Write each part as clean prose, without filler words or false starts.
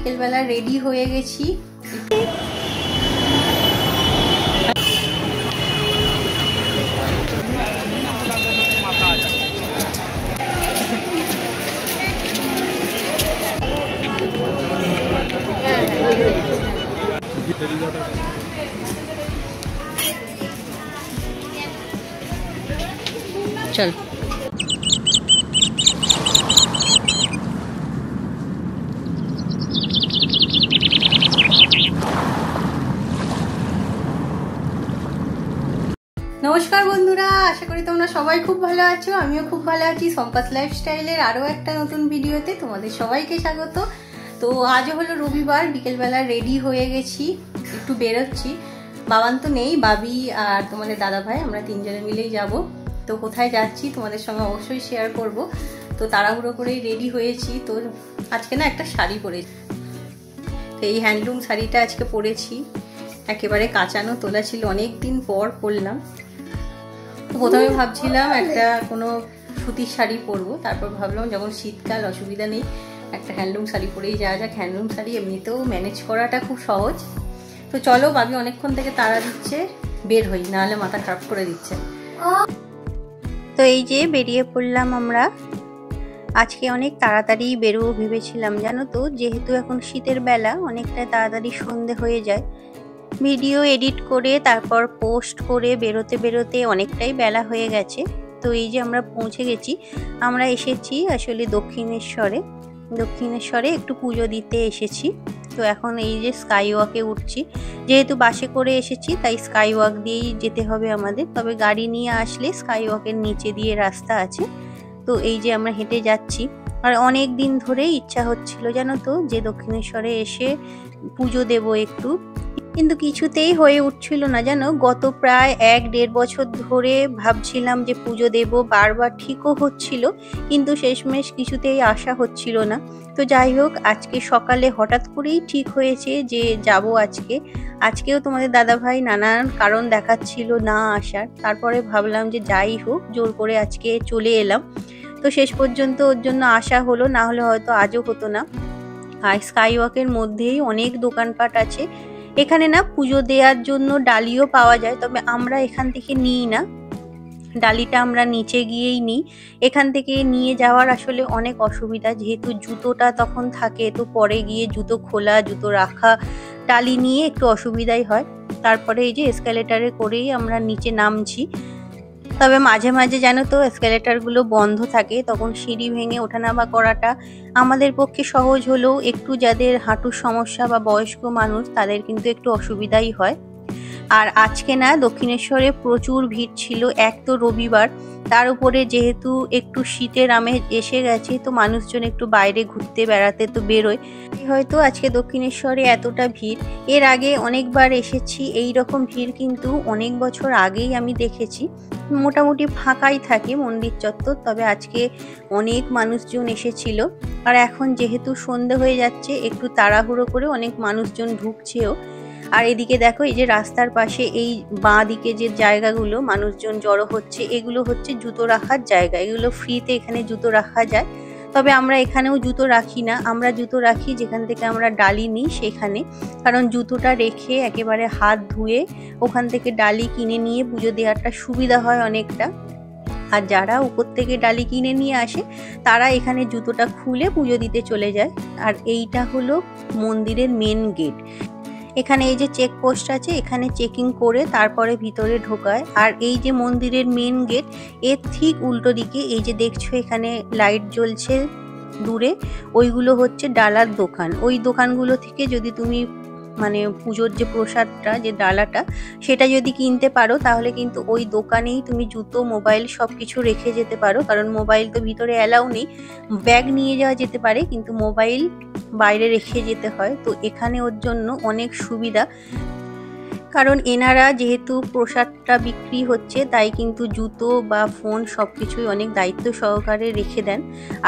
বিকেলবেলা রেডি হয়ে গেছি। চল নমস্কার বন্ধুরা, আশা করি তোমরা সবাই খুব ভালো আছো। আমিও খুব ভালো আছি। সম্পাস লাইফস্টাইলের আরো একটা নতুন ভিডিওতে তোমাদের সবাইকে স্বাগত। তো আজও হলো রবিবার, বিকেলবেলা রেডি হয়ে গেছি, একটু বেরোচ্ছি। বাবান তো নেই, বাবি আর তোমাদের দাদা ভাই, আমরা তিনজনে মিলেই যাব। তো কোথায় যাচ্ছি তোমাদের সঙ্গে অবশ্যই শেয়ার করব। তো তাড়াহুড়ো করেই রেডি হয়েছি। তো আজকে না একটা শাড়ি পরেছি, তো এই হ্যান্ডলুম শাড়িটা আজকে পরেছি। একেবারে কাঁচানো তোলা ছিল, অনেক দিন পর পরলাম। তো প্রথমে ভাবছিলাম একটা কোনো সুতির শাড়ি পরবো, তারপর ভাবলাম যখন শীতকাল অসুবিধা নেই, একটা হ্যান্ডলুম শাড়ি পরেই যাওয়া যাক। হ্যান্ডলুম শাড়ি এমনিতেও ম্যানেজ করাটা খুব সহজ। তো চলো, বাবি অনেকক্ষণ থেকে তাড়া দিচ্ছে, বের হই, নাহলে মাথা খারাপ করে দিচ্ছে। তো এই যে বেরিয়ে পড়লাম আমরা। আজকে অনেক তাড়াতাড়ি বেরোবো ভেবেছিলাম, জানো তো, যেহেতু এখন শীতের বেলা, অনেকটা তাড়াতাড়ি সন্ধে হয়ে যায়। ভিডিও এডিট করে তারপর পোস্ট করে বেরোতে বেরোতে অনেকটাই বেলা হয়ে গেছে। তো এই যে আমরা পৌঁছে গেছি। আমরা এসেছি আসলে দক্ষিণেশ্বরে একটু পুজো দিতে এসেছি। তো এখন এই যে স্কাই ওয়াকে উঠছি। যেহেতু বাসে করে এসেছি তাই স্কাই ওয়াক দিয়েই যেতে হবে আমাদের, তবে গাড়ি নিয়ে আসলে স্কাই ওয়াকের নিচে দিয়ে রাস্তা আছে। তো এই যে আমরা হেঁটে যাচ্ছি। আর অনেক দিন ধরেই ইচ্ছা হচ্ছিল, জানো তো, যে দক্ষিণেশ্বরে এসে পুজো দেব একটু, কিন্তু কিছুতেই হয়ে উঠছিল না। জানো, গত প্রায় 1-1.5 বছর ধরে ভাবছিলাম যে পুজো দেব, বারবার ঠিকও হচ্ছিল, কিন্তু শেষমেশ কিছুতেই আসা হচ্ছিল না। তো যাই হোক, আজকে সকালে হঠাৎ করেই ঠিক হয়েছে যে যাব আজকেও তোমাদের দাদাভাই নানান কারণ দেখাচ্ছিল না আসার। তারপরে ভাবলাম যে যাই হোক, জোর করে আজকে চলে এলাম। তো শেষ পর্যন্ত ওর জন্য আসা হলো, না হলে হয়তো আজও হতো না। আর স্কাই ওয়াকের মধ্যেই অনেক দোকানপাট আছে। এখানে না পুজো দেওয়ার জন্য ডালিও পাওয়া যায়, তবে আমরা এখান থেকে নিই না, ডালিটা আমরা নিচে গিয়েই নিই। এখান থেকে নিয়ে যাওয়ার আসলে অনেক অসুবিধা, যেহেতু জুতোটা তখন থাকে, তো পরে গিয়ে জুতো খোলা, জুতো রাখা, ডালি নিয়ে একটু অসুবিধাই হয়। তারপরে এই যে এসকালেটারে করেই আমরা নিচে নামছি। তবে মাঝে মাঝে জানো তো, এসকালেটারগুলো বন্ধ থাকে, তখন সিঁড়ি ভেঙে ওঠানামা করাটা আমাদের পক্ষে সহজ হলেও একটু যাদের হাঁটুর সমস্যা বা বয়স্ক মানুষ, তাদের কিন্তু একটু অসুবিধাই হয়। আর আজকে না দক্ষিণেশ্বরে প্রচুর ভিড় ছিল। এক তো রবিবার, তার উপরে যেহেতু একটু শীতের আমেজ এসে গেছে, তো মানুষজন একটু বাইরে ঘুরতে বেড়াতে তো বেরোয়। হয়তো আজকে দক্ষিণেশ্বরে এতটা ভিড়, এর আগে অনেকবার এসেছি, এই রকম ভিড় কিন্তু অনেক বছর আগেই আমি দেখেছি। মোটামুটি ফাঁকাই থাকে মন্দির চত্বর, তবে আজকে অনেক মানুষজন এসেছিল। আর এখন যেহেতু সন্ধে হয়ে যাচ্ছে, একটু তাড়াহুড়ো করে অনেক মানুষজন ঢুকছেও। আর এদিকে দেখো, এই যে রাস্তার পাশে এই বাঁ দিকে যে জায়গাগুলো মানুষজন জড়ো হচ্ছে, এগুলো হচ্ছে জুতো রাখার জায়গা। এগুলো ফ্রিতে এখানে জুতো রাখা যায়, তবে আমরা এখানেও জুতো রাখি না। আমরা জুতো রাখি যেখান থেকে আমরা ডালি নিই সেখানে, কারণ জুতোটা রেখে একেবারে হাত ধুয়ে ওখান থেকে ডালি কিনে নিয়ে পুজো দেওয়াটা সুবিধা হয় অনেকটা। আর যারা উপর থেকে ডালি কিনে নিয়ে আসে, তারা এখানে জুতোটা খুলে পুজো দিতে চলে যায়। আর এইটা হলো মন্দিরের মেন গেট। এখানে এই যে চেক পোস্ট আছে, এখানে চেকিং করে তারপরে ভিতরে ঢোকায়। আর এই যে মন্দিরের মেন গেট, এর ঠিক উল্টো দিকে এই যে দেখছো এখানে লাইট জ্বলছে দূরে, ওইগুলো হচ্ছে ডালার দোকান। ওই দোকানগুলো থেকে যদি তুমি মানে পুজোর যে প্রসাদটা, যে ডালাটা, সেটা যদি কিনতে পারো, তাহলে কিন্তু ওই দোকানেই তুমি জুতো, মোবাইল সব কিছু রেখে যেতে পারো। কারণ মোবাইল তো ভিতরে অ্যালাউ নেই, ব্যাগ নিয়ে যাওয়া যেতে পারে, কিন্তু মোবাইল বাইরে রেখে যেতে হয়। তো এখানে ওর জন্য অনেক সুবিধা। কারণ এনারা যেহেতু প্রসাদটা বিক্রি হচ্ছে তাই কিন্তু জুতো বা ফোন সবকিছুই অনেক দায়িত্ব সহকারে রেখে দেন।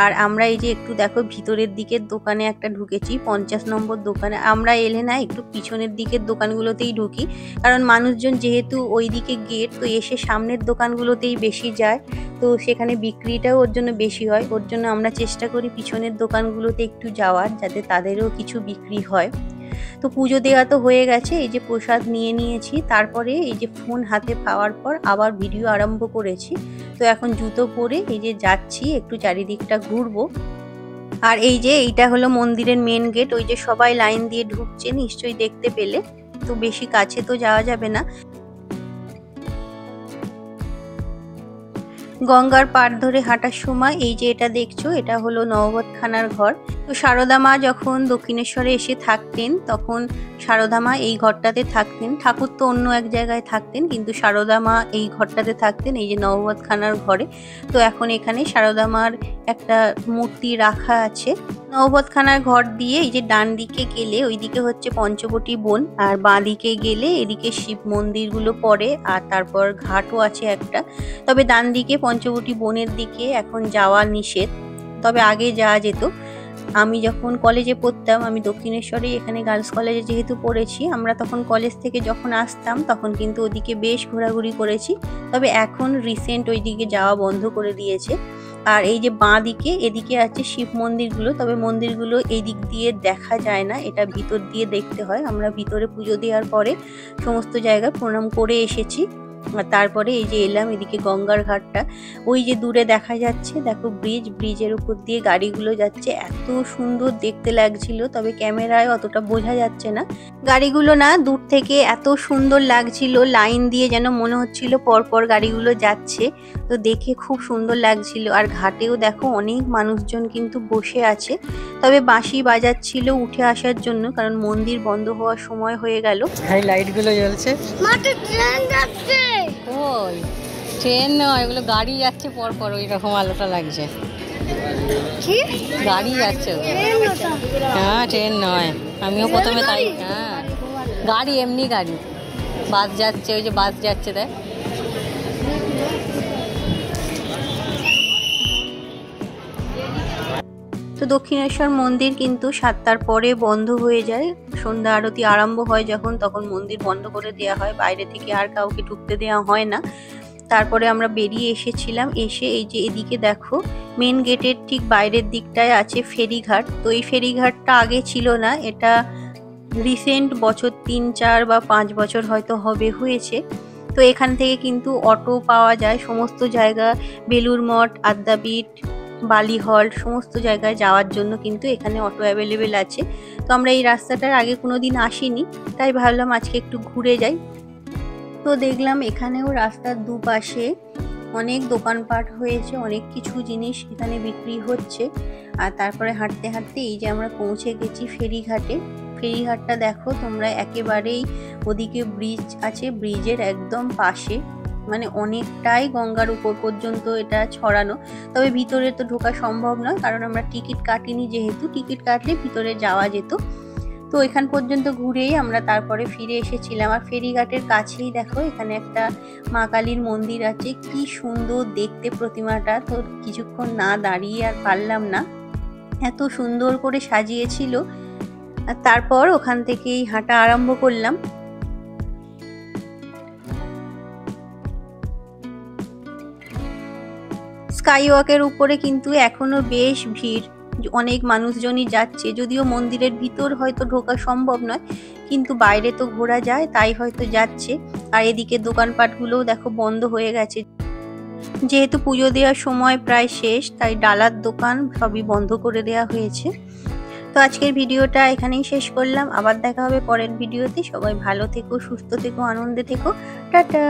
আর আমরা এই যে একটু দেখো ভিতরের দিকের দোকানে একটা ঢুকেছি, 50 নম্বর দোকানে। আমরা এলে না একটু পিছনের দিকের দোকানগুলোতেই ঢুকি, কারণ মানুষজন যেহেতু ওই দিকে গেট, তো এসে সামনের দোকানগুলোতেই বেশি যায়, তো সেখানে বিক্রিটাও ওর জন্য বেশি হয়। ওর জন্য আমরা চেষ্টা করি পিছনের দোকানগুলোতে একটু যাওয়ার, যাতে তাদেরও কিছু বিক্রি হয়। তো পুজো দেওয়া তো হয়ে গেছে, এই যে প্রসাদ নিয়ে নিয়েছি, তারপরে এই যে ফোন হাতে পাওয়ার পর আবার ভিডিও আরম্ভ করেছি। তো এখন জুতো পরে এই যে যাচ্ছি, একটু চারিদিকটা ঘুরবো। আর এই যে এইটা হলো মন্দিরের মেন গেট, ওই যে সবাই লাইন দিয়ে ঢুকছে, নিশ্চয়ই দেখতে পেলে। তো বেশি কাছে তো যাওয়া যাবে না। গঙ্গার পাড় ধরে হাঁটার সময় এই যে এটা দেখছো, এটা হলো নববতখানার ঘর। তো সারদা মা যখন দক্ষিণেশ্বরে এসে থাকতেন, তখন সারদা মা এই ঘরটাতে থাকতেন। ঠাকুর তো অন্য এক জায়গায় থাকতেন, কিন্তু সারদা মা এই ঘরটাতে থাকতেন, এই যে নববতখানার ঘরে। তো এখন এখানে সারদা মার একটা মূর্তি রাখা আছে। নববতখানার ঘর দিয়ে এই যে ডান দিকে গেলে ওইদিকে হচ্ছে পঞ্চবটী বন, আর বাঁ দিকে গেলে এদিকে শিব মন্দিরগুলো পড়ে, আর তারপর ঘাটও আছে একটা। তবে ডান দিকে পঞ্চবটী বনের দিকে এখন যাওয়া নিষেধ, তবে আগে যাওয়া যেত। আমি যখন কলেজে পড়তাম, আমি দক্ষিণেশ্বরে এখানে গার্লস কলেজে যেহেতু পড়েছি, আমরা তখন কলেজ থেকে যখন আসতাম তখন কিন্তু ওদিকে বেশ ঘোরাঘুরি করেছি। তবে এখন রিসেন্ট ওইদিকে যাওয়া বন্ধ করে দিয়েছে। আর এই যে বাঁ দিকে এদিকে আছে শিব মন্দিরগুলো, তবে মন্দিরগুলো এই দিক দিয়ে দেখা যায় না, এটা ভিতর দিয়ে দেখতে হয়। আমরা ভিতরে পুজো দেওয়ার পরে সমস্ত জায়গায় প্রণাম করে এসেছি। আর তারপরে এই যে এলাম এদিকে গঙ্গার ঘাটটা, ওই যে দূরে দেখা যাচ্ছে, দেখো ব্রিজ, ব্রিজের উপর দিয়ে গাড়িগুলো যাচ্ছে, এত সুন্দর দেখতে লাগছিল। তবে ক্যামেরায় অতটা বোঝা যাচ্ছে না গাড়িগুলো, না দূর থেকে এত সুন্দর লাগছিল, লাইন দিয়ে যেন মনে হচ্ছিল পরপর গাড়িগুলো যাচ্ছে। তো দেখে খুব সুন্দর লাগছিল। আর ঘাটেও দেখো অনেক মানুষজন কিন্তু বসে আছে, তবে বাঁশি বাজাচ্ছিল উঠে আসার জন্য, কারণ মন্দির বন্ধ হওয়ার সময় হয়ে গেল। লাইটগুলো জ্বলছে, মাঠে ট্রেন যাচ্ছে। ওই ট্রেন নয়, এগুলো গাড়ি যাচ্ছে পর পর, ওই রকম আলোটা লাগছে। কি গাড়ি যাচ্ছে? হ্যাঁ ট্রেন নয়, আমিও প্রথমে তাই। হ্যাঁ গাড়ি, এমনি গাড়ি, বাস যাচ্ছে, ওই যে বাস যাচ্ছে দেখ। তো দক্ষিণেশ্বর মন্দির কিন্তু 7টার পরে বন্ধ হয়ে যায়। সন্ধ্যা আরতি আরম্ভ হয় যখন, তখন মন্দির বন্ধ করে দেওয়া হয়, বাইরে থেকে আর কাউকে ঢুকতে দেওয়া হয় না। তারপরে আমরা বেরিয়ে এসেছিলাম, এসে এই যে এদিকে দেখো মেন গেটের ঠিক বাইরের দিকটায় আছে ফেরিঘাট। তো এই ফেরিঘাটটা আগে ছিল না, এটা রিসেন্ট বছর 3-4 বা 5 বছর হয়তো হবে হয়েছে। তো এখান থেকে কিন্তু অটো পাওয়া যায় সমস্ত জায়গা, বেলুর মঠ, আদ্যাপীঠ, বালিহল, সমস্ত জায়গায় যাওয়ার জন্য কিন্তু এখানে অটো অ্যাভেলেবেল আছে। তো আমরা এই রাস্তাটার আগে কোনোদিন আসিনি, তাই ভাবলাম আজকে একটু ঘুরে যাই। তো দেখলাম এখানেও রাস্তার দুপাশে অনেক দোকানপাট হয়েছে, অনেক কিছু জিনিস এখানে বিক্রি হচ্ছে। আর তারপরে হাঁটতে হাঁটতে এই যে আমরা পৌঁছে গেছি ফেরিঘাটে। ফেরিঘাটটা দেখো তোমরা, একেবারেই ওদিকে ব্রিজ আছে, ব্রিজের একদম পাশে, মানে অনেকটাই গঙ্গার উপর পর্যন্ত এটা ছড়ানো। তবে ভিতরে তো ঢোকা সম্ভব নয়, কারণ আমরা টিকিট কাটিনি, যেহেতু টিকিট কাটলে ভিতরে যাওয়া যেত। তো এখান পর্যন্ত ঘুরেই আমরা তারপরে ফিরে এসেছিলাম। আর ফেরিঘাটের কাছেই দেখো এখানে একটা মা কালীর মন্দির আছে, কি সুন্দর দেখতে প্রতিমাটা। তো কিছুক্ষণ না দাঁড়িয়ে আর পারলাম না, এত সুন্দর করে সাজিয়েছিল। আর তারপর ওখান থেকেই হাঁটা আরম্ভ করলাম। স্কাই ওয়াকের উপরে কিন্তু এখনো বেশ ভিড়, অনেক মানুষজনই যাচ্ছে। যদিও মন্দিরের ভিতর হয়তো ঢোকা সম্ভব নয়, কিন্তু বাইরে তো ঘোরা যায়, তাই হয়তো যাচ্ছে। আর এদিকে দোকানপাটগুলোও দেখো বন্ধ হয়ে গেছে, যেহেতু পুজো দেওয়ার সময় প্রায় শেষ, তাই ডালার দোকান সবই বন্ধ করে দেওয়া হয়েছে। তো আজকের ভিডিওটা এখানেই শেষ করলাম, আবার দেখা হবে পরের ভিডিওতে। সবাই ভালো থেকো, সুস্থ থেকো, আনন্দে থেকো, টাটা।